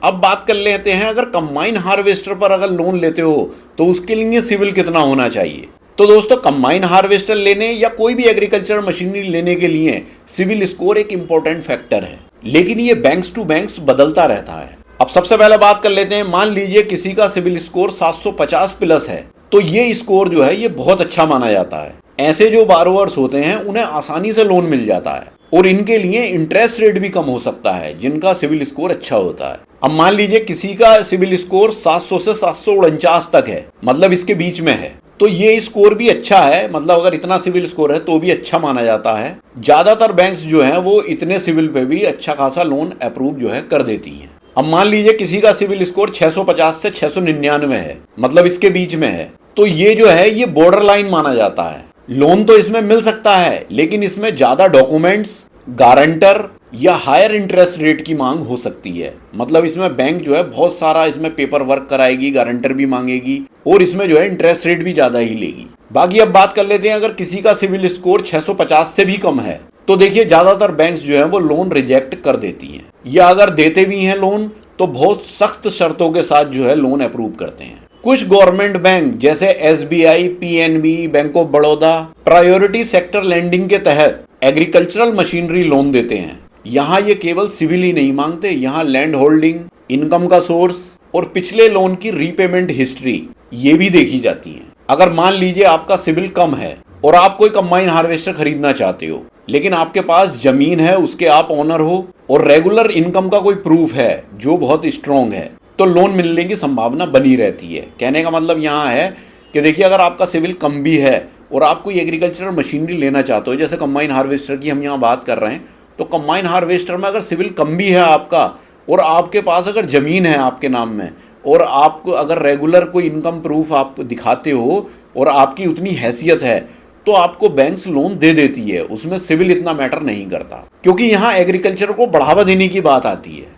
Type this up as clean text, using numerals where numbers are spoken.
अब बात कर लेते हैं, अगर कंबाइन हार्वेस्टर पर अगर लोन लेते हो तो उसके लिए सिविल कितना होना चाहिए। तो दोस्तों, कंबाइन हार्वेस्टर लेने या कोई भी एग्रीकल्चर मशीनरी लेने के लिए सिविल स्कोर एक इंपॉर्टेंट फैक्टर है, लेकिन ये बैंक्स टू बैंक्स बदलता रहता है। अब सबसे पहले बात कर लेते हैं, मान लीजिए किसी का सिविल स्कोर 750 प्लस है, तो ये स्कोर जो है ये बहुत अच्छा माना जाता है। ऐसे जो बारोअर्स होते हैं उन्हें आसानी से लोन मिल जाता है और इनके लिए इंटरेस्ट रेट भी कम हो सकता है जिनका सिविल स्कोर अच्छा होता है। अब मान लीजिए किसी का सिविल स्कोर 700 से 749 तक है, मतलब इसके बीच में है, तो ये स्कोर भी अच्छा है, मतलब अगर इतना सिविल स्कोर है तो भी अच्छा माना जाता है। ज्यादातर बैंक्स जो हैं वो इतने सिविल पे भी अच्छा खासा लोन अप्रूव जो है कर देती हैं। अब मान लीजिए किसी का सिविल स्कोर 650 से 699 है, मतलब इसके बीच में है, तो ये जो है ये बॉर्डर लाइन माना जाता है। लोन तो इसमें मिल सकता है, लेकिन इसमें ज्यादा डॉक्यूमेंट्स, गारंटर या हायर इंटरेस्ट रेट की मांग हो सकती है। मतलब इसमें बैंक जो है बहुत सारा इसमें पेपर वर्क कराएगी, गारंटर भी मांगेगी और इसमें जो है इंटरेस्ट रेट भी ज्यादा ही लेगी। बाकी अब बात कर लेते हैं, अगर किसी का सिविल स्कोर 650 से भी कम है तो देखिए ज्यादातर बैंक्स जो है वो लोन रिजेक्ट कर देती हैं, या अगर देते भी हैं लोन तो बहुत सख्त शर्तों के साथ जो है लोन अप्रूव करते हैं। कुछ गवर्नमेंट बैंक जैसे SBI, PNB, bank of Baroda priority sector lending के तहत एग्रीकल्चरल मशीनरी लोन देते हैं। यहाँ ये केवल सिविल ही नहीं मांगते, यहाँ लैंड होल्डिंग, इनकम का सोर्स और पिछले लोन की रीपेमेंट हिस्ट्री ये भी देखी जाती है। अगर मान लीजिए आपका सिविल कम है और आप कोई कंबाइन हार्वेस्टर खरीदना चाहते हो, लेकिन आपके पास जमीन है, उसके आप ओनर हो और रेगुलर इनकम का कोई प्रूफ है जो बहुत स्ट्रॉन्ग है, तो लोन मिलने की संभावना बनी रहती है। कहने का मतलब यहाँ है कि देखिए अगर आपका सिविल कम भी है और आप कोई एग्रीकल्चरल मशीनरी लेना चाहते हो, जैसे कंबाइन हार्वेस्टर की हम यहाँ बात कर रहे हैं, तो कंबाइन हार्वेस्टर में अगर सिविल कम भी है आपका और आपके पास अगर ज़मीन है आपके नाम में और आपको अगर रेगुलर कोई इनकम प्रूफ आप दिखाते हो और आपकी उतनी हैसियत है, तो आपको बैंक्स लोन दे देती है। उसमें सिविल इतना मैटर नहीं करता, क्योंकि यहाँ एग्रीकल्चर को बढ़ावा देने की बात आती है।